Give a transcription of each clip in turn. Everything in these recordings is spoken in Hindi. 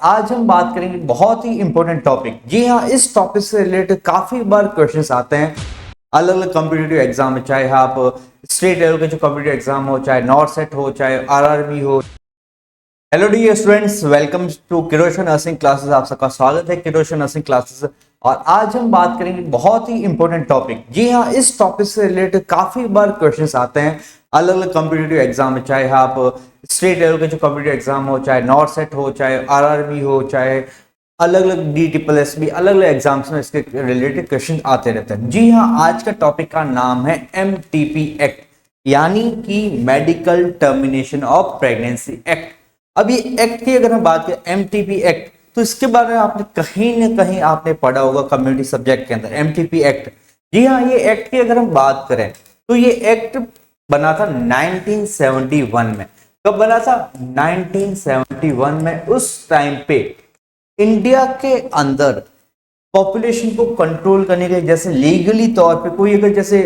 आज हम बात करेंगे बहुत ही इंपॉर्टेंट टॉपिक। जी हाँ, इस टॉपिक से रिलेटेड काफी बार क्वेश्चंस आते हैं अलग अलग कॉम्पिटिटिव एग्जाम में, चाहे आप स्टेट लेवल के जो कॉम्पिटिटिव एग्जाम हो, चाहे नॉर्थ सेट हो, चाहे आरआरबी हो। Hello dear students, welcome to Kiroshan nursing classes. आप सबका स्वागत है किरोशन नर्सिंग क्लासेस। और आज हम बात करेंगे बहुत ही इंपॉर्टेंट टॉपिक। जी हाँ, इस टॉपिक से रिलेटेड काफी बार क्वेश्चंस आते हैं अलग अलग कॉम्पिटिटिव एग्जाम में, चाहे आप स्टेट लेवल के जो कॉम्पिटिटिव एग्जाम हो, चाहे नॉर्थ सेट हो, चाहे आरआरबी हो, चाहे अलग अलग DSSB, अलग अलग एग्जाम्स में इसके रिलेटेड क्वेश्चन आते रहते हैं। जी हाँ, आज का टॉपिक का नाम है MTP एक्ट, यानी कि medical termination of pregnancy act. अब ये एक्ट की अगर हम बात करें, MTP एक्ट, तो इसके बारे में आपने कहीं ना कहीं आपने पढ़ा होगा कम्युनिटी सब्जेक्ट के अंदर, MTP एक्ट। जी हाँ, ये एक्ट की अगर हम बात करें तो ये एक्ट बना था 1971 में। कब बना था? 1971 में। उस टाइम पे इंडिया के अंदर पॉपुलेशन को कंट्रोल करने के, जैसे लीगली तौर पे कोई अगर जैसे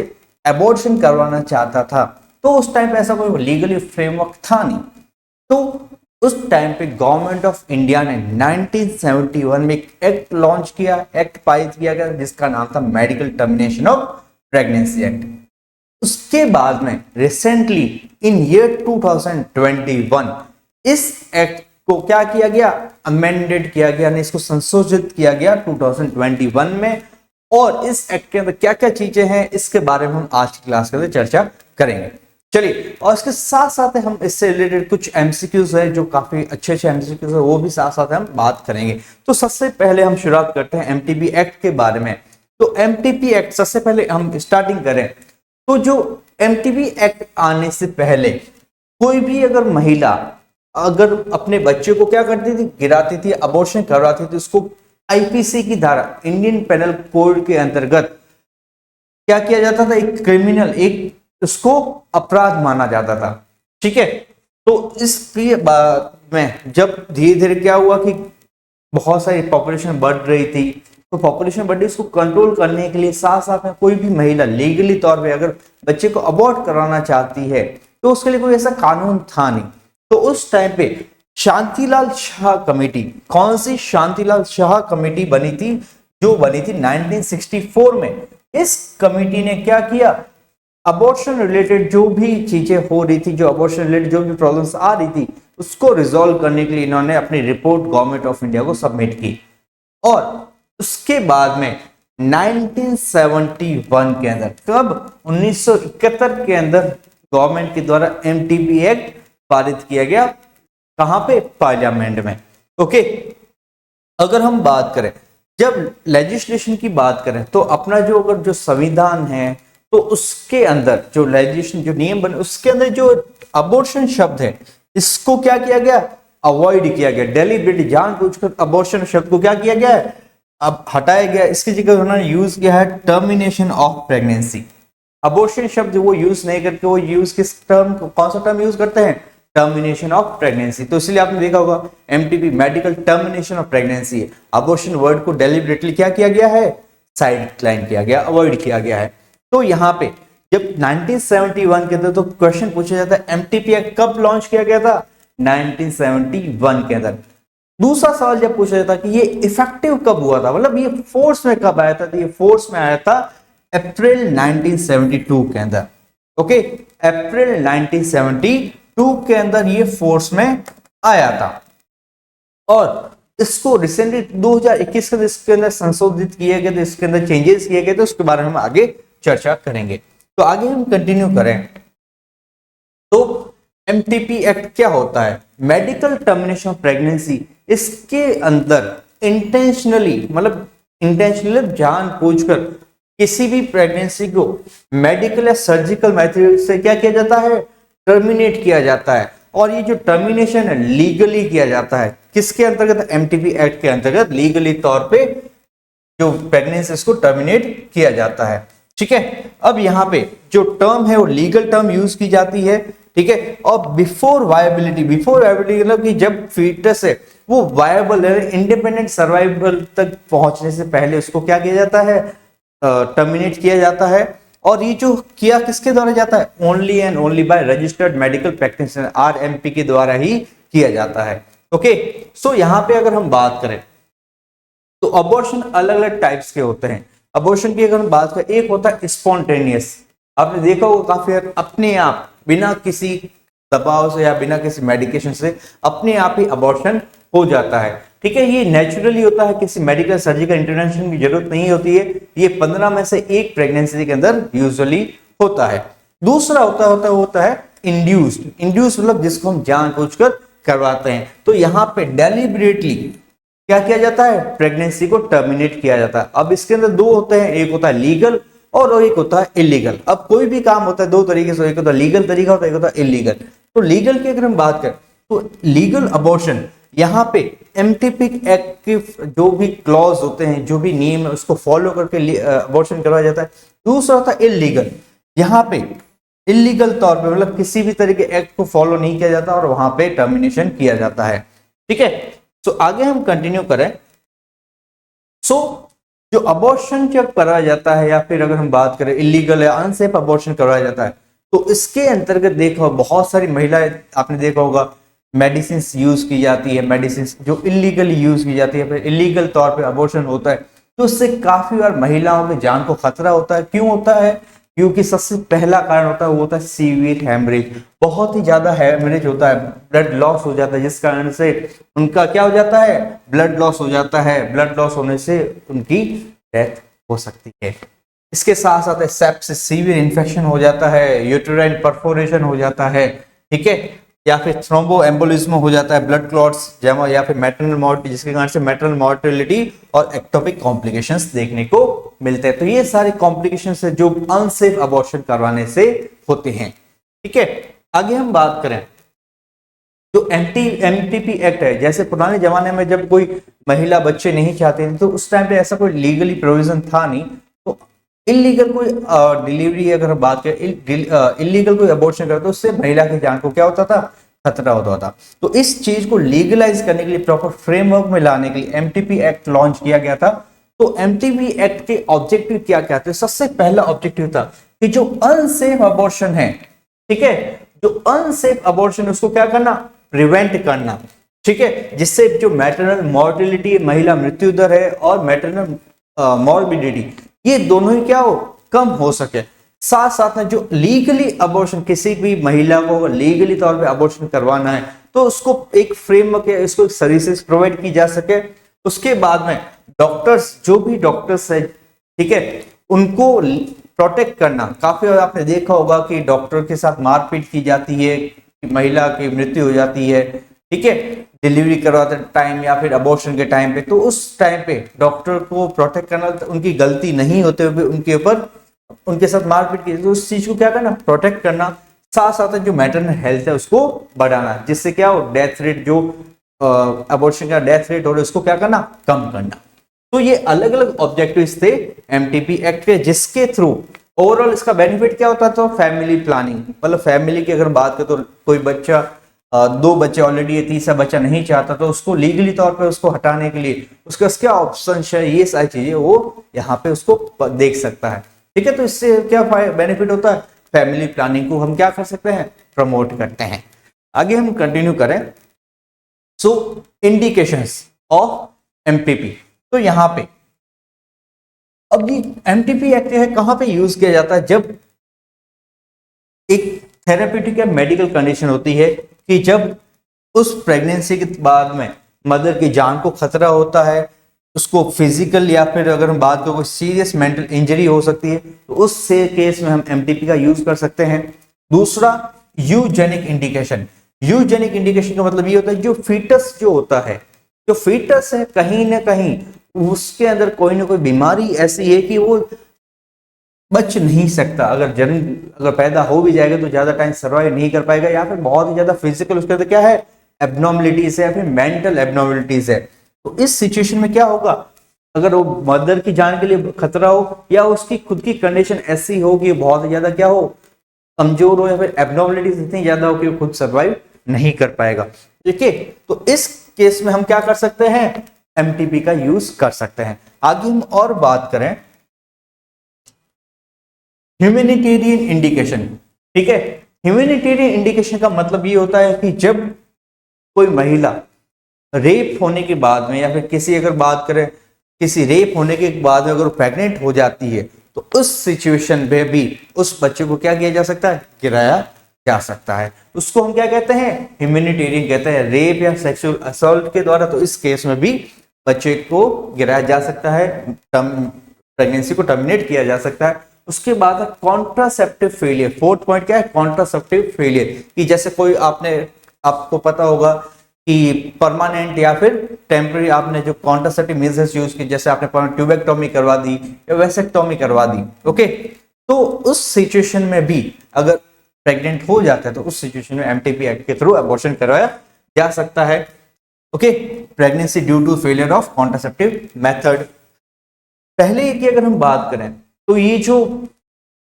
एबॉर्शन करवाना चाहता था तो उस टाइम पे ऐसा कोई लीगली फ्रेमवर्क था नहीं। तो उस टाइम पे गवर्नमेंट ऑफ इंडिया ने 1971 में एक एक्ट लॉन्च किया, एक्ट पारित किया गया जिसका नाम था medical termination of pregnancy act. उसके बाद में रिसेंटली इन ईयर 2021 इस एक्ट को क्या किया गया? अमेंडेड किया गया, यानी इसको संशोधित किया गया 2021 में। और इस एक्ट के अंदर क्या क्या चीजें हैं इसके बारे में हम आज की क्लास के अंदर चर्चा करेंगे। चलिए, और इसके साथ साथ हम इससे रिलेटेड कुछ MCQs है जो काफी अच्छे MCQs है, वो भी साथ साथ हम बात करेंगे। तो सबसे पहले हम शुरुआत करते हैं MTP एक्ट के बारे में। तो MTP एक्ट, सबसे पहले हम स्टार्टिंग करें तो जो MTP एक्ट आने से पहले कोई भी अगर महिला अगर अपने बच्चे को क्या करती थी? गिराती थी, अबॉर्शन करवाती थी, उसको IPC की धारा, इंडियन पेनल कोड के अंतर्गत क्या किया जाता था? एक क्रिमिनल, एक उसको अपराध माना जाता था। ठीक है, तो इसके बाद में जब धीरे धीरे क्या हुआ कि बहुत सारी पॉपुलेशन बढ़ रही थी, तो पॉपुलेशन बढ़ रही, इसको कंट्रोल करने के लिए साथ साथ में कोई भी महिला लीगली तौर पे अगर बच्चे को अबॉर्ट कराना चाहती है तो उसके लिए कोई ऐसा कानून था नहीं। तो उस टाइम पे शांतिलाल शाह कमेटी, कौन सी शांतिलाल शाह कमेटी बनी थी? जो बनी थी 1964 में। इस कमेटी ने क्या किया? अबॉर्शन रिलेटेड जो भी चीजें हो रही थी, जो अबॉर्शन रिलेटेड जो भी प्रॉब्लम्स आ रही थी, उसको रिजॉल्व करने के लिए इन्होंने अपनी रिपोर्ट गवर्नमेंट ऑफ इंडिया को सबमिट की। और उसके बाद में 1971 के अंदर, कब? 1971 के अंदर गवर्नमेंट के द्वारा MTP एक्ट पारित किया गया। कहां पे? पार्लियामेंट में। ओके, अगर हम बात करें, जब लेजिस्लेशन की बात करें तो अपना जो अगर जो संविधान है तो उसके अंदर जो लेजिस्लेशन, जो नियम बने, उसके अंदर जो अबॉर्शन शब्द है इसको क्या किया गया? अवॉइड किया गया। डेलिबरेटली, जानबूझकर अबॉर्शन शब्द को क्या किया गया है? अब हटाया गया। इसकी जगह उन्होंने यूज किया है टर्मिनेशन ऑफ प्रेगनेंसी। अबॉर्शन शब्द वो यूज नहीं करके वो यूज किस टर्म, कौन सा टर्म यूज करते हैं? Termination of pregnancy. तो इसलिए आपने देखा होगा MTP medical termination of pregnancy है। अबॉर्शन वर्ड को डेलिबरेटली क्या किया गया है? साइड लाइन किया गया, अवॉइड किया गया है। तो यहाँ पे जब 1971 के अंदर तो क्वेश्चन पूछा जाता है MTP एक्ट कब लॉन्च किया गया था? 1971 के अंदर। दूसरा सवाल जब पूछा जाता कि ये इफेक्टिव कब हुआ था, मतलब ये फोर्स में कब आया था? तो ये फोर्स में आया था अप्रैल 1972 के अंदर। ओके, अप्रैल 1972 के अंदर ये फोर्स में आया था। और इसको रिसेंटली 2021 के इसके अंदर संशोधित किए गए थे, इसके अंदर चेंजेस किए गए थे, उसके बारे में हम आगे चर्चा करेंगे। तो आगे हम कंटिन्यू करें तो MTP एक्ट क्या होता है? Medical termination of pregnancy. इसके अंदर इंटेंशनली, मतलब इंटेंशनली जानबूझकर किसी भी प्रेगनेंसी को मेडिकल या सर्जिकल मेथड से क्या किया जाता है? टर्मिनेट किया जाता है। और ये जो टर्मिनेशन है लीगली किया जाता है। किसके अंतर्गत? MTP एक्ट के अंतर्गत लीगली तौर पे जो प्रेगनेंसी इसको टर्मिनेट किया जाता है। ठीक है, अब यहाँ पे जो टर्म है वो लीगल टर्म यूज की जाती है। ठीक है, और बिफोर वायबिलिटी, बिफोर वायबिलिटी मतलब कि जब फीटस है वो वायबल है, इंडिपेंडेंट सर्वाइवल तक पहुंचने से पहले उसको क्या किया जाता है? टर्मिनेट किया जाता है। और ये जो किया किसके द्वारा जाता है? Only and only by registered medical practitioner, RMP के द्वारा ही किया जाता है। ओके, सो यहाँ पे अगर हम बात करें तो अबॉर्शन अलग अलग टाइप्स के होते हैं। अबॉर्शन की अगर हम बात करें, एक होता है स्पॉन्टेनियस, आपने देखा होगा काफी अपने आप बिना किसी दबाव से या बिना किसी मेडिकेशन से अपने आप ही अबॉर्शन हो जाता है। ठीक है, ये नेचुरली होता है, किसी मेडिकल सर्जिकल इंटरवेंशन की जरूरत नहीं होती है। ये 15 में से एक प्रेगनेंसी के अंदर यूजुअली होता है। दूसरा होता है इंड्यूस्ड। इंड्यूस मतलब जिसको हम जानबूझकर करवाते हैं। तो यहाँ पे डेलिबरेटली क्या किया जाता है, प्रेगनेंसी को टर्मिनेट किया जाता है। अब इसके अंदर दो होते हैं, एक होता है लीगल और एक होता है इलीगल। अब कोई भी काम होता है दो तरीके से, एक होता है लीगल तरीका होता है, एक होता है इलीगल। तो लीगल की अगर हम बात करें तो लीगल अबॉर्शन, यहाँ पे एमटीपी एक्ट के जो भी क्लॉज होते हैं, जो भी नियम है, उसको फॉलो करके अबॉर्शन करवाया जाता है। दूसरा होता है इलीगल, यहाँ पे इलीगल तौर पे मतलब किसी भी तरह के एक्ट को फॉलो नहीं किया जाता और वहां पे टर्मिनेशन किया जाता है। ठीक है, सो आगे हम कंटिन्यू करें। सो जो अबॉर्शन जब कराया जाता है या फिर अगर हम बात करें इलीगल या अनसेफ अबॉर्शन करवाया जाता है, तो इसके अंतर्गत देखो बहुत सारी महिलाएं, आपने देखा होगा मेडिसिन यूज की जाती है, मेडिसिन जो इलीगली यूज की जाती है, फिर इलीगल तौर पे अबॉर्शन होता है, तो इससे काफी बार महिलाओं की जान को खतरा होता है। क्यों होता है? क्योंकि सबसे पहला कारण होता है वो होता है सीवियर हेमरेज। बहुत ही ज्यादा हेमरेज होता है, ब्लड लॉस हो जाता है, जिस कारण से उनका क्या हो जाता है, ब्लड लॉस हो जाता है। ब्लड लॉस होने से उनकी डेथ हो सकती है। इसके साथ साथ सेप्सिस, सीवियर इन्फेक्शन हो जाता है, यूटेराइन परफोरेशन हो जाता है, ठीक है, या फिर थ्रोम्बो एम्बोलिज्म हो जाता है, ब्लड क्लॉट्स जमा, या फिर मैटरनल मॉर्टिलिटी, जिसके कारण से मैटरनल मॉर्टिलिटी और एक्टोपिक कॉम्प्लिकेशंस देखने को मिलते हैं। तो ये सारे कॉम्प्लिकेशंस है जो अनसेफ अबॉर्शन करवाने से होते हैं। ठीक है, आगे हम बात करें जो एमटीपी एक्ट है, जैसे पुराने जमाने में जब कोई महिला बच्चे नहीं चाहती थी तो उस टाइम पे ऐसा कोई लीगली प्रोविजन था नहीं, तो इलीगल कोई डिलीवरी अगर हम बात करें, इलीगल कोई अबॉर्शन करते तो उससे महिला की जान को क्या होता था, खतरा होता था। तो इस चीज को लीगलाइज करने के लिए, प्रॉपर फ्रेमवर्क में लाने के लिए एमटीपी एक्ट लॉन्च किया गया था। तो एमटीपी एक्ट के ऑब्जेक्टिव क्या क्या थे? सबसे पहला ऑब्जेक्टिव था कि जो अनसेफ अबॉर्शन है, ठीक है, जो अनसेफ अबॉर्शन उसको क्या करना, प्रिवेंट करना। ठीक है, जिससे जो मैटरनल मॉर्टिलिटी, महिला मृत्यु दर है, और मैटरनल मॉर्बिडिटी, ये दोनों ही क्या हो, कम हो सके। साथ साथ में जो लीगली अबॉर्शन, किसी भी महिला को लीगली तौर पे अबॉर्शन करवाना है तो उसको एक फ्रेमवर्क है, इसको सर्विसेज प्रोवाइड की जा सके। उसके बाद में डॉक्टर्स, जो भी डॉक्टर्स है, ठीक है, उनको प्रोटेक्ट करना। काफी बार आपने देखा होगा कि डॉक्टर के साथ मारपीट की जाती है, महिला की मृत्यु हो जाती है, ठीक है, डिलीवरी करवाते टाइम या फिर अबॉर्शन के टाइम पे। तो उस टाइम पे डॉक्टर को प्रोटेक्ट करना, उनकी गलती नहीं होते हुए उनके ऊपर उनके साथ मारपीट की, तो उस चीज को क्या करना, प्रोटेक्ट करना। साथ साथ जो मैटरनल हेल्थ है उसको बढ़ाना, जिससे क्या हो, डेथ रेट, जो अबॉर्शन का डेथ रेट हो रहा है उसको क्या करना, कम करना। तो ये अलग अलग ऑब्जेक्टिव्स थे एमटीपी एक्ट के, जिसके थ्रू ओवरऑल इसका बेनिफिट क्या होता था, फैमिली प्लानिंग। मतलब फैमिली की अगर बात करें तो कोई बच्चा, दो बच्चे ऑलरेडी है, तीसरा बच्चा नहीं चाहता, तो उसको लीगली तौर पे उसको हटाने के लिए उसका क्या ऑप्शन है, ये सारी चीजें वो यहाँ पे उसको देख सकता है। ठीक है, तो इससे क्या बेनिफिट होता है, फैमिली प्लानिंग को हम क्या कर सकते हैं, प्रमोट करते हैं। आगे हम कंटिन्यू करें। सो इंडिकेशंस ऑफ एमटीपी, तो यहाँ पे अब ये एमटीपी एक्ट है कहां पे यूज किया जाता है, जब एक थेरेप्यूटिक या मेडिकल कंडीशन होती है कि जब उस प्रेगनेंसी के बाद में मदर की जान को खतरा होता है, उसको फिजिकल या फिर अगर हम बात करें कोई सीरियस मेंटल इंजरी हो सकती है, तो उस से केस में हम एमटीपी का यूज कर सकते हैं। दूसरा, यूजेनिक इंडिकेशन। यूजेनिक इंडिकेशन का मतलब ये होता है जो फीटस जो होता है, जो फीटस है कहीं ना कहीं उसके अंदर कोई ना कोई बीमारी ऐसी है कि वो बच नहीं सकता। अगर जन्म अगर पैदा हो भी जाएगा तो ज्यादा टाइम सर्वाइव नहीं कर पाएगा, या फिर बहुत ही ज्यादा फिजिकल उसके अंदर क्या है, एबनॉर्मलिटीज है, या फिर मेंटल एबनॉर्मलिटीज है। तो इस सिचुएशन में क्या होगा, अगर वो मदर की जान के लिए खतरा हो, या उसकी खुद की कंडीशन ऐसी हो कि बहुत ज्यादा क्या हो, कमजोर हो, या फिर एबनॉर्मलिटीज इतनी ज्यादा हो कि वो खुद सर्वाइव नहीं कर पाएगा। ठीक है, तो इस केस में हम क्या कर सकते हैं, एमटीपी का यूज कर सकते हैं। आगे हम और बात करें ह्यूमैनिटेरियन इंडिकेशन। ठीक है, ह्यूमैनिटेरियन इंडिकेशन का मतलब ये होता है कि जब कोई महिला रेप होने के बाद में, या फिर किसी अगर बात करें किसी रेप होने के बाद में अगर प्रेग्नेंट हो जाती है, तो उस सिचुएशन में भी उस बच्चे को क्या किया जा सकता है, गिराया जा सकता है। उसको हम क्या कहते हैं, ह्यूमैनिटेरियन कहते हैं, रेप या सेक्सुअल असॉल्ट के द्वारा। तो इस केस में भी बच्चे को गिराया जा सकता है, प्रेगनेंसी को टर्मिनेट किया जा सकता है। उसके बाद कॉन्ट्रासेप्टिव फेलियर, फोर्थ पॉइंट क्या है, कॉन्ट्रासेप्टिव फेलियर, कि जैसे कोई आपको पता होगा कि परमानेंट या फिर टेम्पररी आपने जो कॉन्ट्रासेप्टिव मेजर्स यूज की, जैसे आपने ट्यूबेक्टोमी करवा दी या वेसेक्टोमी करवा दी, ओके, तो उस सिचुएशन में भी अगर प्रेग्नेंट हो जाता है तो उस सिचुएशन में एमटीपी एक्ट के थ्रू अबॉर्शन करवाया जा सकता है। Okay, pregnancy due to failure of contraceptive method. पहले की अगर हम बात करें तो ये जो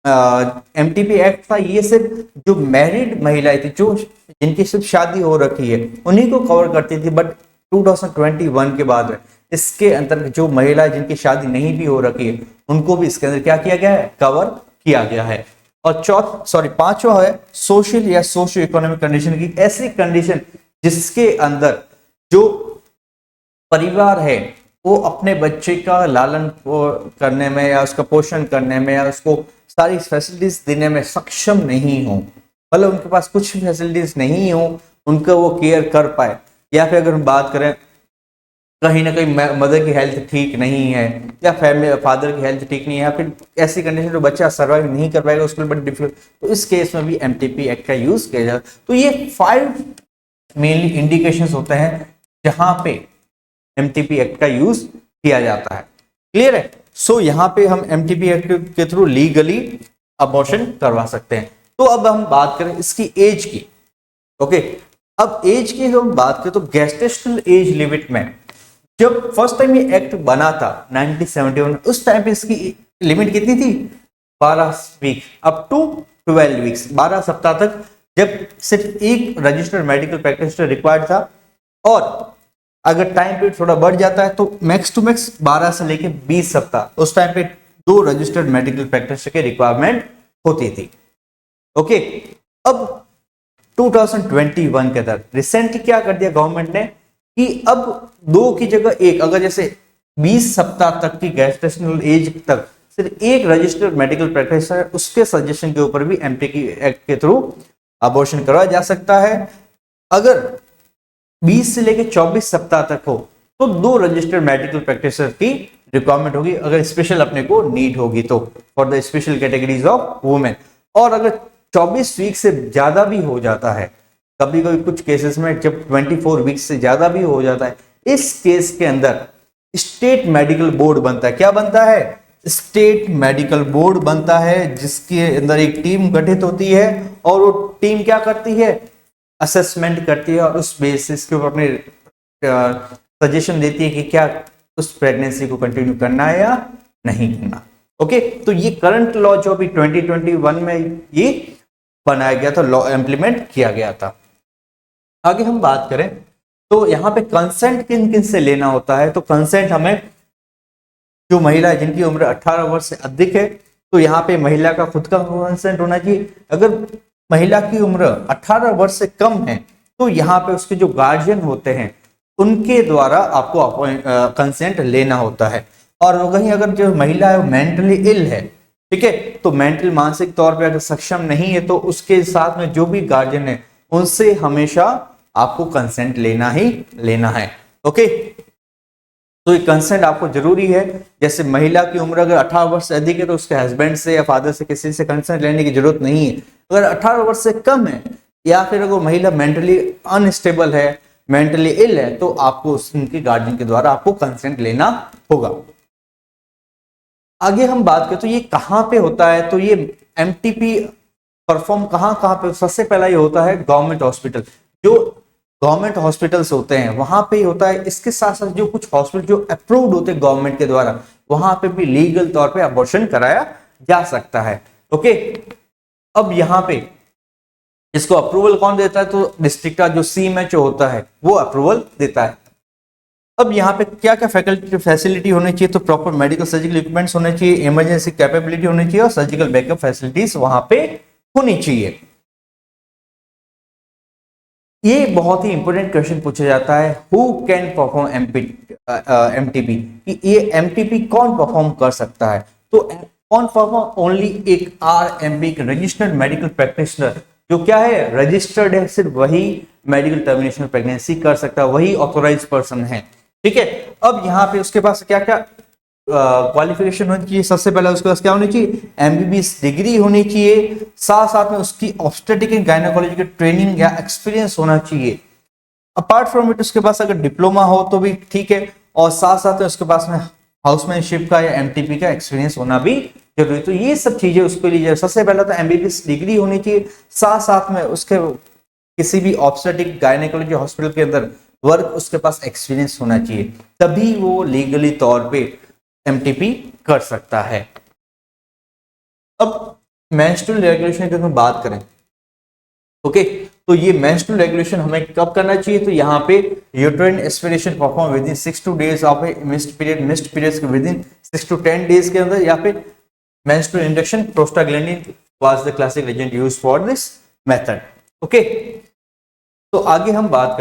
एमटीपी एक्ट था, ये सिर्फ जो मैरिड महिलाएं थी, जो जिनकी सिर्फ शादी हो रखी है, उन्हीं को कवर करती थी। बट 2021 के बाद इसके अंतर्गत जो महिलाएं जिनकी शादी नहीं भी हो रखी है, उनको भी इसके अंदर क्या किया गया है, कवर किया गया है। और पांचवा है सोशल या सोशियो इकोनॉमिक कंडीशन, की ऐसी कंडीशन जिसके अंदर जो परिवार है वो अपने बच्चे का लालन करने में या उसका पोषण करने में या उसको सारी फैसिलिटीज देने में सक्षम नहीं हो, मतलब उनके पास कुछ फैसिलिटीज नहीं हो, उनका वो केयर कर पाए। या फिर अगर हम बात करें कहीं ना कहीं मदर की हेल्थ ठीक नहीं है या फैमिली फादर की हेल्थ ठीक नहीं है, या फिर ऐसी कंडीशन जो बच्चा सर्वाइव नहीं कर पाएगा, उसके लिए बड़ी डिफिकल्ट, तो इस केस में भी एमटीपी एक्ट का यूज किया जाता है। तो ये 5 मेनली इंडिकेशंस होते हैं जहां पे एमटीपी एक्ट का यूज किया जाता है। क्लियर है? सो यहाँ पे हम एमटीपी एक्ट के थ्रू लीगली अबॉर्शन करवा सकते हैं। तो अब हम बात करें इसकी एज की। ओके, अब एज की हम बात करें तो गेस्टेशनल एज लिमिट में जब फर्स्ट टाइम ये एक्ट बना था 1971, उस टाइम पे इसकी लिमिट कितनी थी, 12 वीक अप टू 12 वीक्स, 12 सप्ताह तक, जब सिर्फ एक रजिस्टर्ड मेडिकल प्रैक्टिशनर रिक्वायर्ड था। और अगर टाइम पीरियड थोड़ा बढ़ जाता है तो मैक्स टू मैक्स 12 से लेके 20 सप्ताह, उस टाइम पे 2 रजिस्टर्ड मेडिकल प्रैक्टिशनर की रिक्वायरमेंट होती थी। ओके, अब 2021 के अंदर रिसेंटली क्या कर दिया गवर्नमेंट ने कि अब 2 की जगह 1, अगर जैसे 20 सप्ताह तक की गेस्टेशनल एज तक सिर्फ एक रजिस्टर्ड मेडिकल प्रैक्टिशनर, उसके सजेशन के ऊपर भी एमटीपी एक्ट के थ्रू अबॉर्शन करवाया जा सकता है। अगर 20 से लेकर 24 सप्ताह तक हो तो 2 रजिस्टर्ड मेडिकल प्रैक्टिशनर की रिक्वायरमेंट होगी, अगर स्पेशल अपने को नीड होगी तो, for the special categories of women. और अगर 24 वीक से ज्यादा भी हो जाता है, कभी कभी कुछ केसेस में जब 24 वीक से ज्यादा भी हो जाता है, इस केस के अंदर स्टेट मेडिकल बोर्ड बनता है। क्या बनता है? स्टेट मेडिकल बोर्ड बनता है, जिसके अंदर एक टीम गठित होती है और वो टीम क्या करती है, असेसमेंट करती है और उस बेसिस के ऊपर अपने सजेशन देती है कि क्या उस प्रेगनेंसी को कंटिन्यू करना है या नहीं करना। ओके, तो ये करंट लॉ जो अभी 2021 में ये बनाया गया था, लॉ इंप्लीमेंट किया गया था। आगे हम बात करें तो यहाँ पे कंसेंट किन किन से लेना होता है। तो कंसेंट हमें, जो महिला जिनकी उम्र 18 वर्ष से अधिक है, तो यहाँ पे महिला का खुद का कंसेंट होना चाहिए। अगर महिला की उम्र 18 वर्ष से कम है तो यहाँ पे उसके जो गार्जियन होते हैं उनके द्वारा आपको कंसेंट लेना होता है। और वहीं अगर जो महिला है मेंटली इल है, ठीक है, तो मेंटल मानसिक तौर पे अगर सक्षम नहीं है तो उसके साथ में जो भी गार्जियन है उनसे हमेशा आपको कंसेंट लेना ही लेना है। ओके, तो ये कंसेंट आपको जरूरी है। जैसे महिला की उम्र अगर 18 वर्ष से अधिक है तो उसके हस्बैंड से या फादर से किसी से कंसेंट लेने की जरूरत नहीं है। अगर 18 वर्ष से कम है या फिर अगर महिला मेंटली अनस्टेबल है, मेंटली इल है, तो आपको उनके गार्जियन के द्वारा आपको कंसेंट लेना होगा। आगे हम बात करें तो ये कहाँ पे होता है, तो ये एमटीपी परफॉर्म कहाँ कहाँ पे, सबसे पहला ये होता है गवर्नमेंट हॉस्पिटल। जो गवर्नमेंट हॉस्पिटल्स होते हैं वहां पे होता है। इसके साथ साथ जो कुछ हॉस्पिटल जो अप्रूव्ड होते हैं गवर्नमेंट के द्वारा, वहां पे भी लीगल तौर पे अबॉर्शन कराया जा सकता है। ओके, अब यहाँ पे इसको अप्रूवल कौन देता है, तो डिस्ट्रिक्ट का जो सीएमएचओ होता है वो अप्रूवल देता है। अब यहाँ पे क्या क्या फैसिलिटी होनी चाहिए, तो प्रॉपर मेडिकल सर्जिकल इक्विपमेंट्स होने चाहिए, इमरजेंसी कैपेबिलिटी होनी चाहिए और सर्जिकल बैकअप फैसिलिटीज वहां पे होनी चाहिए। ये बहुत ही इंपॉर्टेंट क्वेश्चन पूछा जाता है, हु कैन परफॉर्म एमटीपी, कि ये एमटीपी कौन परफॉर्म कर सकता है। तो कौन परफॉर्म, ओनली एक आरएमपी, एक रजिस्टर्ड मेडिकल प्रैक्टिशनर, जो क्या है, रजिस्टर्ड है, सिर्फ वही मेडिकल टर्मिनेशन प्रेगनेंसी कर सकता है, वही ऑथोराइज पर्सन है। ठीक है, अब यहाँ पे उसके पास क्या क्या क्वालिफिकेशन होनी चाहिए, सबसे पहले उसके पास क्या होनी चाहिए, एमबीबीएस डिग्री होनी चाहिए, साथ साथ में उसकी ऑब्स्टेट्रिक एंड गायनेकोलॉजी की ट्रेनिंग या एक्सपीरियंस होना चाहिए। अपार्ट फ्रॉम इट उसके पास अगर डिप्लोमा हो तो भी ठीक है, और साथ साथ में उसके पास में हाउसमैनशिप का या एमटीपी का एक्सपीरियंस होना भी जरूरी। तो ये सब चीजें उसके लिए, सबसे पहले तो एमबीबीएस डिग्री होनी चाहिए, साथ साथ में उसके किसी भी ऑब्स्टेट्रिक गायनेकोलॉजी हॉस्पिटल के अंदर वर्क उसके पास एक्सपीरियंस होना चाहिए, तभी वो लीगली तौर पे एमटीपी कर सकता है। अब मेंस्ट्रुअल रेगुलेशन की हम बात करें, ओके, तो ये मेंस्ट्रुअल रेगुलेशन हमें कब करना चाहिए, तो यहाँ पे uterine aspiration perform with in 6 to 10 days of missed periods with in 6 to 10 days के अंदर, या फिर menstrual induction prostaglandin was the classic agent used for this method. Okay, तो आगे हम बात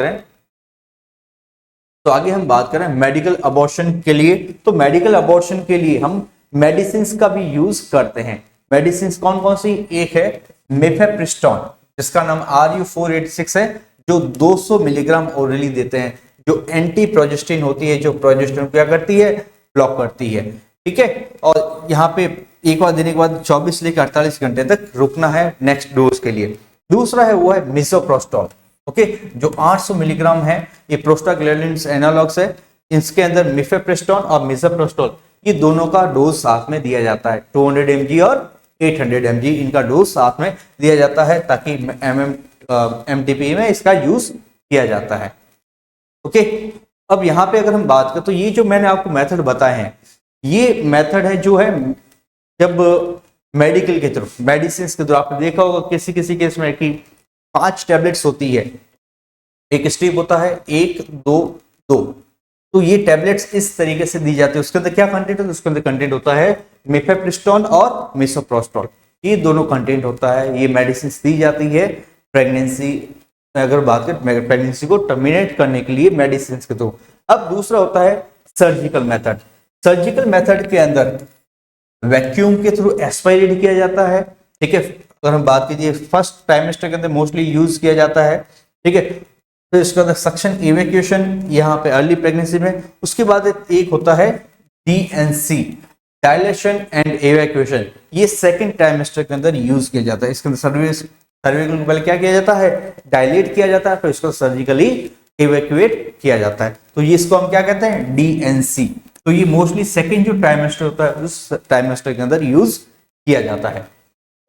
करें मेडिकल अबॉर्शन के लिए। तो मेडिकल अबॉर्शन के लिए हम मेडिसिन का भी यूज करते हैं। मेडिसिन कौन कौन सी, एक है मिफेप्रिस्टोन, जिसका नाम RU486 है, जो 200 मिलीग्राम ओरली देते हैं, जो एंटी प्रोजेस्टिन होती है, जो प्रोजेस्टेरोन क्या करती है, ब्लॉक करती है। ठीक है, और यहाँ पे एक बार देने के बाद 24 लेकर 48 घंटे तक रुकना है नेक्स्ट डोज के लिए। दूसरा है वो है मिसोप्रोस्टॉल, ओके, जो 800 मिलीग्राम है, ये प्रोस्टाग्लैंडिन एनालॉग्स है, इसके अंदर मिफेप्रिस्टोन और मिसोप्रोस्टॉल, ये दोनों का डोज साथ में दिया जाता है, 200 mg और 800 mg इनका डोज साथ में दिया जाता है, ताकि एमटीपी में इसका यूज किया जाता है। ओके, अब यहाँ पे अगर हम बात करें, तो ये जो मैंने आपको मेथड बताए हैं, ये मेथड है जो है जब मेडिकल के थ्रू, मेडिसिन के थ्रू, आपने देखा होगा किसी किसी केस में कि 5 टैबलेट्स होती है, एक स्ट्रिप होता है 1 2 2, तो ये टैबलेट्स इस तरीके से दी जाती है। उसके अंदर क्या कंटेंट होता है, उसके अंदर कंटेंट होता है मिफेप्रिस्टोन और मिसोप्रोस्टॉल, ये दोनों कंटेंट होता है। ये मेडिसिन दी जाती है प्रेगनेंसी, अगर बात करें प्रेगनेंसी को टर्मिनेट करने के लिए मेडिसिन के थ्रू। अब दूसरा होता है सर्जिकल मेथड। सर्जिकल मेथड के अंदर वैक्यूम के थ्रू एस्पायरेट किया जाता है। ठीक है, अगर हम बात कीजिए फर्स्ट ट्राइमेस्टर के अंदर मोस्टली यूज किया जाता है। ठीक है, फिर इसके अंदर सक्शन इवैक्यूएशन यहाँ पे अर्ली प्रेगनेंसी में। उसके बाद एक होता है DNC, डायलेशन एंड इवैक्यूएशन, ये सेकंड ट्राइमेस्टर के अंदर यूज किया जाता है। इसके अंदर सर्विकल को पहले क्या किया जाता है, डायलेट किया जाता है, फिर इसको सर्जिकली इवैक्यूएट किया जाता है। तो ये इसको हम क्या कहते हैं, DNC। तो ये मोस्टली सेकंड जो ट्राइमेस्टर होता है उस ट्राइमेस्टर के अंदर यूज किया जाता है।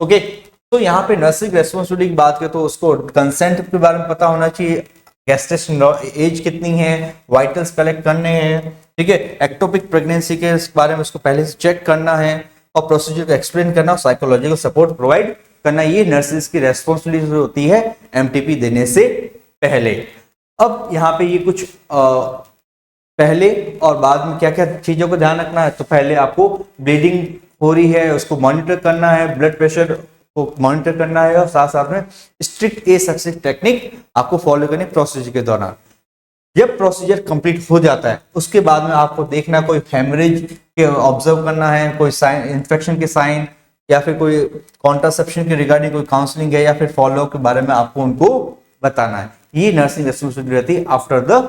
ओके, तो यहाँ पे नर्सिंग रेस्पॉन्सिबिलिटी की बात करें तो उसको कंसेंट के बारे में पता होना चाहिए, गेस्टेशन एज कितनी है, वाइटल्स कलेक्ट करने हैं। ठीक है, एक्टोपिक प्रेगनेंसी के बारे में उसको पहले से चेक करना है, और प्रोसीजर को एक्सप्लेन करना, और साइकोलॉजिकल सपोर्ट प्रोवाइड करना, ये नर्सेज की रेस्पॉन्सिबिलिटी होती है एमटीपी देने से पहले। अब यहाँ पे ये कुछ पहले और बाद में क्या क्या चीजों को ध्यान रखना है। तो पहले आपको ब्लीडिंग हो रही है उसको मॉनिटर करना है, ब्लड प्रेशर को मॉनिटर करना है, और साथ साथ में स्ट्रिक्ट एसेप्टिक टेक्निक आपको फॉलो करनी प्रोसीजर के दौरान। जब प्रोसीजर कंप्लीट हो जाता है उसके बाद में आपको देखना कोई हेमरेज के ऑब्जर्व करना है, कोई साइन इन्फेक्शन के साइन, या फिर कोई कॉन्ट्रासेप्शन के रिगार्डिंग कोई काउंसलिंग है, या फिर फॉलो के बारे में आपको उनको बताना है। ये नर्सिंग रेस्पॉन्सिबिलिटी रहती है आफ्टर द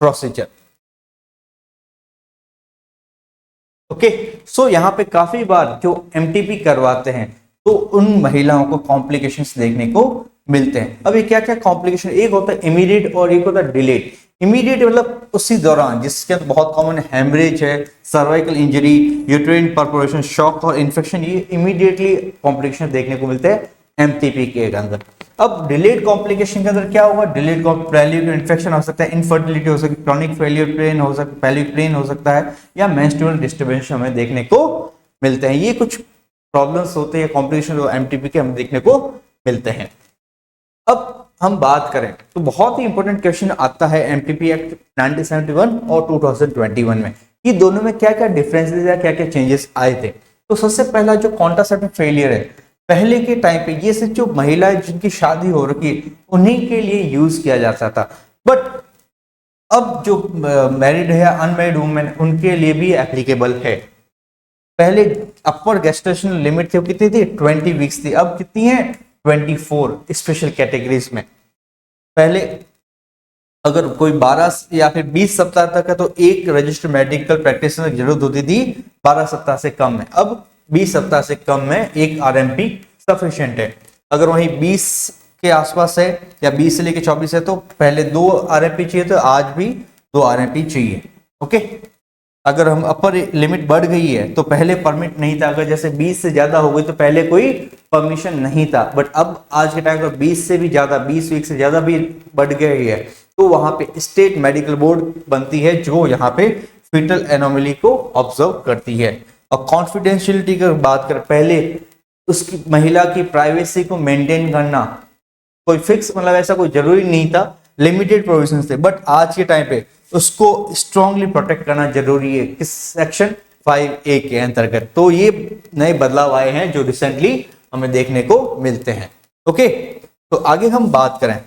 प्रोसीजर। ओके, सो यहाँ पे काफी बार जो एमटीपी करवाते हैं तो उन महिलाओं को कॉम्प्लिकेशंस देखने को मिलते हैं। अब ये क्या क्या कॉम्प्लिकेशन, एक होता है इमीडिएट और एक होता है डिलेड। इमीडिएट मतलब उसी दौरान, जिसके अंदर बहुत कॉमन हेमरेज है, cervical injury, uterine perforation, shock और इन्फेक्शन, ये इमीडिएटली कॉम्प्लिकेशन देखने को मिलते हैं एमटीपी के अंदर। अब डिलेड कॉम्प्लिकेशन के अंदर क्या होगा, डिलेड पैल्विक इन्फेक्शन हो सकता है, इनफर्टिलिटी हो सकती है, क्रॉनिक फेलियर पेन हो सकता है, पैल्विक पेन हो सकता है, या मेंस्ट्रुअल डिस्टर्बेंस हमें देखने को मिलते हैं। ये कुछ प्रॉब्लम्स होते हैं, कॉम्प्लिकेशन जो एमटीपी के हम देखने को मिलते हैं। अब हम बात करें तो बहुत ही इंपॉर्टेंट क्वेश्चन आता है एमटीपी एक्ट 1971 और 2021 में, ये दोनों में क्या क्या डिफरेंसेस या क्या क्या चेंजेस आए थे। तो सबसे पहला जो कॉन्ट्रासेप्टिव फेलियर है, पहले के टाइम पे ये सिर्फ जो महिलाएं जिनकी शादी हो रखी है उन्हीं के लिए यूज किया जाता था, बट अब जो मैरिड है या अनमैरिड वुमेन उनके लिए भी एप्लीकेबल है। पहले अपर गेस्टेशन लिमिट थी वो कितनी थी 20 वीक्स थी, अब कितनी है 24 स्पेशल कैटेगरीज में। पहले अगर कोई 12 या फिर 20 सप्ताह तक है तो एक रजिस्टर्ड मेडिकल प्रैक्टिशनर की जरूरत होती थी, 12 सप्ताह से कम में अब 20 सप्ताह से कम में एक आरएमपी सफिशिएंट है। अगर वहीं 20 के आसपास है या 20 से लेकर 24 है तो पहले 2 आरएमपी चाहिए, तो आज भी 2 आरएमपी चाहिए। ओके, अगर हम अपर लिमिट बढ़ गई है तो पहले परमिट नहीं था, अगर जैसे 20 से ज्यादा हो गई तो पहले कोई परमिशन नहीं था, बट अब आज के टाइम पर 20 से भी ज्यादा 20 वीक से ज्यादा भी बढ़ गई है तो वहां पे स्टेट मेडिकल बोर्ड बनती है जो यहाँ पे फीटल एनोमली को ऑब्जर्व करती है। और कॉन्फिडेंशियलिटी की बात करें, पहले उसकी महिला की प्राइवेसी को मेंटेन करना कोई फिक्स मतलब ऐसा कोई जरूरी नहीं था, लिमिटेड प्रोविजंस थे, बट आज के टाइम पे उसको स्ट्रांगली प्रोटेक्ट करना जरूरी है किस सेक्शन 5A के अंतर्गत। तो ये नए बदलाव आए हैं जो रिसेंटली हमें देखने को मिलते हैं। ओके, तो आगे हम बात करें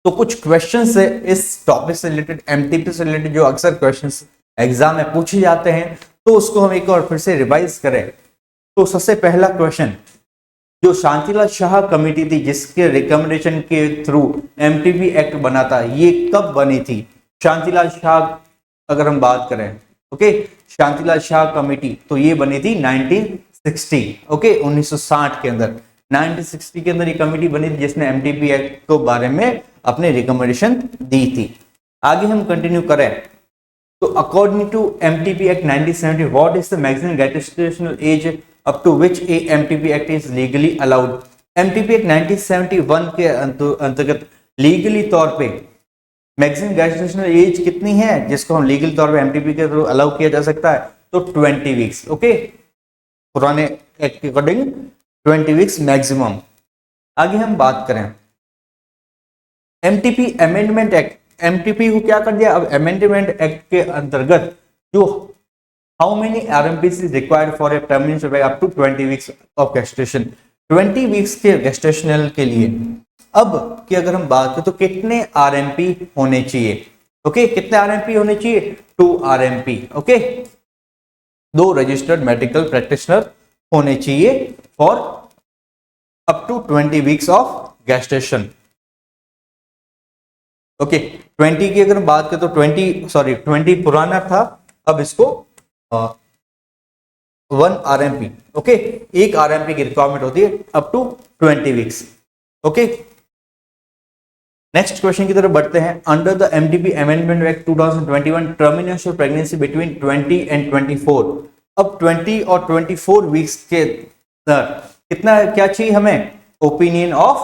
तो कुछ क्वेश्चंस है इस टॉपिक से रिलेटेड, एमटीपी से रिलेटेड जो अक्सर क्वेश्चंस एग्जाम में पूछे जाते हैं, तो उसको हम एक और फिर से रिवाइज करें। तो सबसे पहला क्वेश्चन, जो शांतिलाल शाह कमेटी थी जिसके रिकमेंडेशन के थ्रू एमटीपी एक्ट बना था, ये कब बनी थी? शांतिलाल शाह अगर हम बात करें, ओके, शांतिलाल शाह कमेटी तो ये बनी थी 1960, ओके, 1960 के अंदर, 1960 के अंदर ये कमेटी बनी थी जिसने एमटीपी एक्ट के बारे में अपने रिकमेंडेशन दी थी। आगे हम कंटिन्यू करें तो according to MTP act 1970 what is the maximum gestational age up to which a MTP act is legally allowed? MTP act 1971 के अंतर्गत लीगली तौर पे मैक्सिमम गेस्टेशनल एज कितनी है जिसको हम लीगल तौर पे एमटीपी के थ्रू अलाउ किया जा सकता है? तो 20 वीक्स। ओके, पुराने एक्ट के अकॉर्डिंग 20 वीक्स मैक्सिमम। आगे हम बात करें एमटीपी अमेंडमेंट एक्ट, एमटीपी को क्या कर दिया अब अमेंडमेंट एक्ट के अंतर्गत, जो how many RMPs is required for a permanent up to 20 weeks of gestation, 20 weeks के गेस्टेशनल के लिए। अब की अगर हम बात करें तो कितने आरएमपी होने चाहिए? ओके, कितने आरएमपी होने चाहिए? 2 RMP. Okay, 2 registered medical practitioner होने चाहिए for up to 20 weeks of gestation. Okay, 20 की अगर बात करें तो 20 पुराना था, अब इसको 1 आरएमपी, ओके, 1 आरएमपी की रिक्वायरमेंट होती है up to 20 weeks. Okay, next question की तरफ बढ़ते हैं। Under the MTP amendment act 2021 termination of pregnancy between 20 and 24, अब 20 और 24 वीक्स के कितना क्या चाहिए हमें? ओपिनियन ऑफ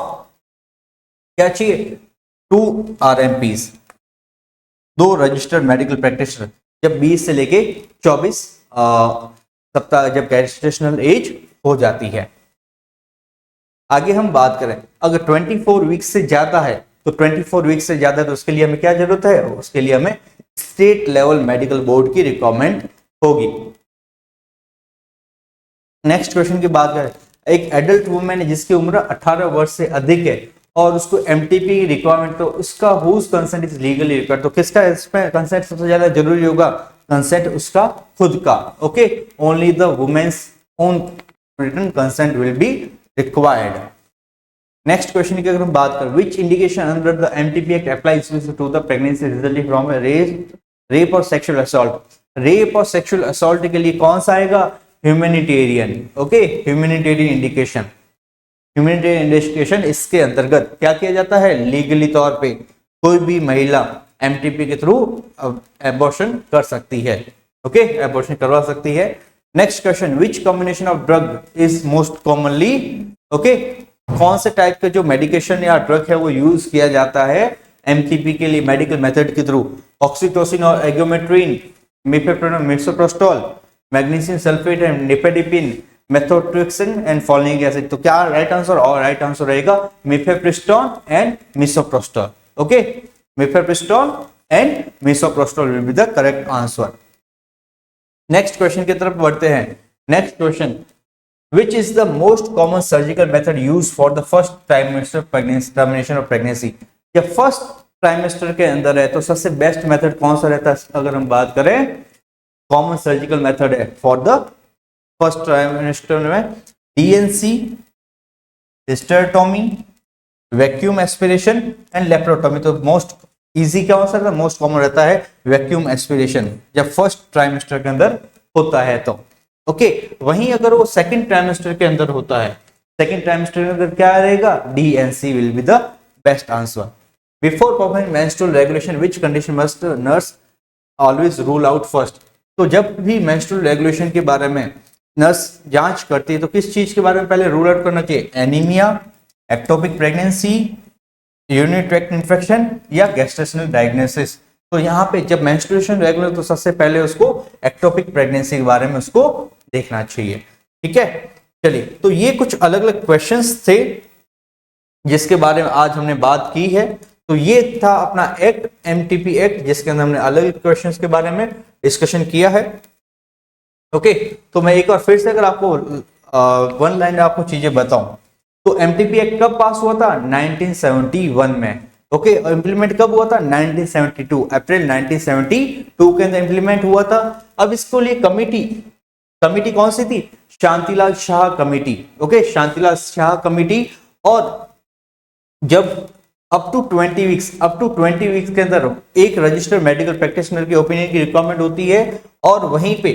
क्या चाहिए? 2 आरएमपीज, 2 रजिस्टर्ड मेडिकल प्रैक्टिशनर जब 20 से लेके 24 सप्ताह जब गेस्टेशनल एज हो जाती है। आगे हम बात करें अगर 24 वीक्स से ज्यादा है तो 24 वीक्स से ज्यादा तो उसके लिए हमें क्या जरूरत है? उसके लिए हमें स्टेट लेवल मेडिकल बोर्ड की रिक्वायरमेंट होगी। नेक्स्ट क्वेश्चन की बात करें, एक एडल्ट वुमेन है जिसकी उम्र 18 वर्ष से अधिक है और उसको एमटीपी रिक्वायरमेंट, तो उसका whose consent is legally required, तो किसका इसमें कंसेंट सबसे ज्यादा जरूरी होगा? कंसेंट उसका खुद का। Okay, only the women's own written consent will be required. Next question की अगर हम बात करें, which indication under the MTP act applies to the pregnancy resulting from rape और सेक्सुअल असॉल्ट? रेप और सेक्सुअल असॉल्ट के लिए कौन सा आएगा? Humanitarian. Okay, humanitarian indication, humanitarian indication इसके अंतर्गत क्या किया जाता है? लीगली तौर पे कोई भी महिला एमटीपी के थ्रू एबॉर्शन कर सकती है। ओके, एबॉर्शन करवा सकती है। Next question, which combination of drug is most commonly, okay, कौन से टाइप का जो मेडिकेशन या ड्रग है वो यूज किया जाता है एमटीपी के लिए मेडिकल मेथड के थ्रू? ऑक्सीटोसिन और ergometrine, mifeprin, misoprostol, magnesium sulphate and nifedipine, methotrexate and folic acid. तो क्या राइट आंसर? और राइट आंसर रहेगा mifepristone and misoprostol. Okay, mifepristone and misoprostol will be the correct answer. Next question की तरफ बढ़ते हैं। Next question, which is the most common surgical method use for the first trimester termination of pregnancy. जब फर्स्ट ट्राइमेस्टर के अंदर है तो सबसे बेस्ट मेथड कौन सा रहता है? अगर हम बात करें कॉमन सर्जिकल मेथड है फॉर द फर्स्ट ट्राइमेस्टर में DNC, hysterectomy, vacuum aspiration and laparotomy. तो मोस्ट इजी क्या हो सकता है? मोस्ट कॉमन रहता है वैक्यूम एस्पिरेशन जब फर्स्ट ट्राइमेस्टर के अंदर होता है तो। ओके, वहीं अगर वो सेकंड ट्राइमेस्टर के अंदर होता है, सेकंड ट्राइमेस्टर के अंदर क्या रहेगा? DNC will be the best answer. Before performing menstrual regulation which condition must nurse always rule out first. तो जब भी मेंस्ट्रुअल रेगुलेशन के बारे में नर्स जांच करती है तो किस चीज के बारे में पहले रूल आउट करना चाहिए? Anaemia, ectopic pregnancy, urinary tract infection या गैस्ट्रेशनल डायग्नोसिस। तो यहाँ पे जब मेंस्ट्रुएशन रेगुलर तो सबसे पहले उसको एक्टोपिक प्रेगनेंसी के बारे में उसको देखना चाहिए। ठीक है, चलिए, तो ये कुछ अलग अलग क्वेश्चंस थे जिसके बारे में आज हमने बात की है। तो ये था अपना एक्ट, एमटीपी एक्ट, जिसके अंदर हमने अलग अलग क्वेश्चंस के बारे में डिस्कशन किया है। ओके, तो मैं एक बार फिर से अगर आपको वन लाइन आपको चीजें बताऊं तो एमटीपी एक्ट कब पास हुआ था? 1971 में। ओके, इम्प्लीमेंट कब हुआ था? 1972, अप्रैल 1972 के अंदर इम्प्लीमेंट हुआ था। अब इसको लिए कमिटी कौन सी थी? Shantilal Shah committee. Okay, Shantilal Shah committee. और जब अप टू 20 वीक्स के अंदर एक रजिस्टर्ड मेडिकल प्रैक्टिशनर की ओपिनियन की रिक्वायरमेंट होती है, और वहीं पे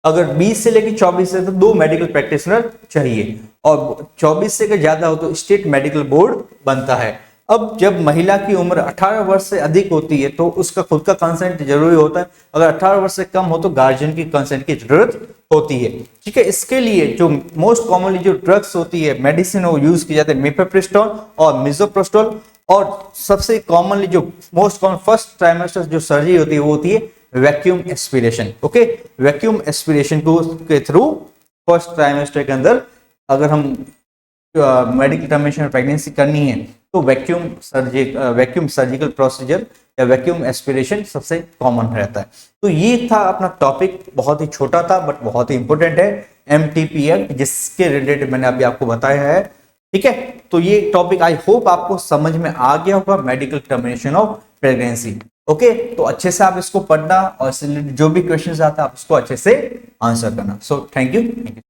अगर 20 से लेकर 24 से तो 2 मेडिकल प्रैक्टिशनर चाहिए, और 24 से ज्यादा हो तो स्टेट मेडिकल बोर्ड बनता है। अब जब महिला की उम्र 18 वर्ष से अधिक होती है तो उसका खुद का कंसेंट जरूरी होता है। अगर 18 वर्ष से कम हो तो गार्जियन की कंसेंट की जरूरत होती है। ठीक है, इसके लिए जो मोस्ट कॉमनली जो ड्रग्स होती है, मेडिसिन, वो यूज की जाती है मिफेप्रिस्टोल और मिजोप्रोस्टोल। और सबसे कॉमनली जो मोस्ट कॉमन फर्स्ट ट्राइमेस्टर जो सर्जरी होती है वो होती है vacuum aspiration. Okay, vacuum aspiration को के थ्रू फर्स्ट ट्राइमेस्टर के अंदर अगर हम मेडिकल टर्मिनेशन प्रेगनेंसी करनी है तो वैक्यूम सर्जिकल प्रोसीजर या वैक्यूम एस्पिरेशन सबसे कॉमन रहता है। तो ये था अपना टॉपिक, बहुत ही छोटा था बट बहुत ही इंपॉर्टेंट है, एमटीपी एक्ट, जिसके रिलेटेड मैंने अभी आपको बताया है। ठीक है, तो ये टॉपिक आई होप आपको समझ में आ गया होगा, medical termination of pregnancy. Okay, तो अच्छे से आप इसको पढ़ना और जो भी क्वेश्चन आता है आप उसको अच्छे से आंसर करना। So thank you.